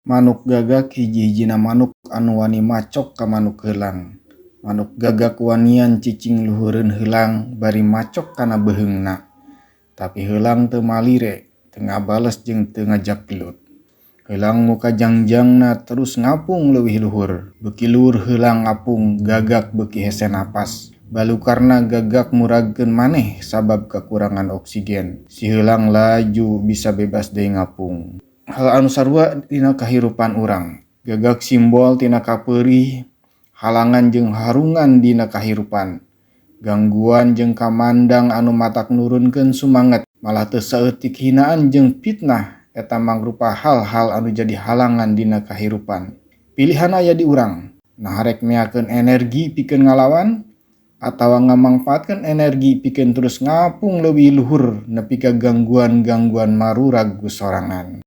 Manuk gagak hiji-hijina manuk anu wani macok ka manuk heulang. Manuk gagak wanian cicing luhureun heulang bari macok kana beheungna. Tapi heulang teu malire, teu ngabales jeung teu ngajak gelut. Heulang muka jangjangna terus ngapung leuwih luhur. Beuki luhur heulang ngapung, gagak beuki hese napas. Balukarna gagak muragkeun maneh sabab kakurangan oksigen. Si heulang laju bisa bebas deui ngapung. Hal anu sarua dina kahirupan urang. Gagak simbol tina kapeurih, halangan jeung harungan dina kahirupan. Gangguan jeung kamandang anu matak nurunkeun sumanget, malah teu saeutik hinaan jeung fitnah eta mangrupa hal-hal anu jadi halangan dina kahirupan. Pilihan aya di urang, naharek meakeun energi pikeun ngalawan atawa ngamangpaatkeun energi pikeun terus ngapung leuwih luhur nepi ka gangguan-gangguan marurag ku sorangan.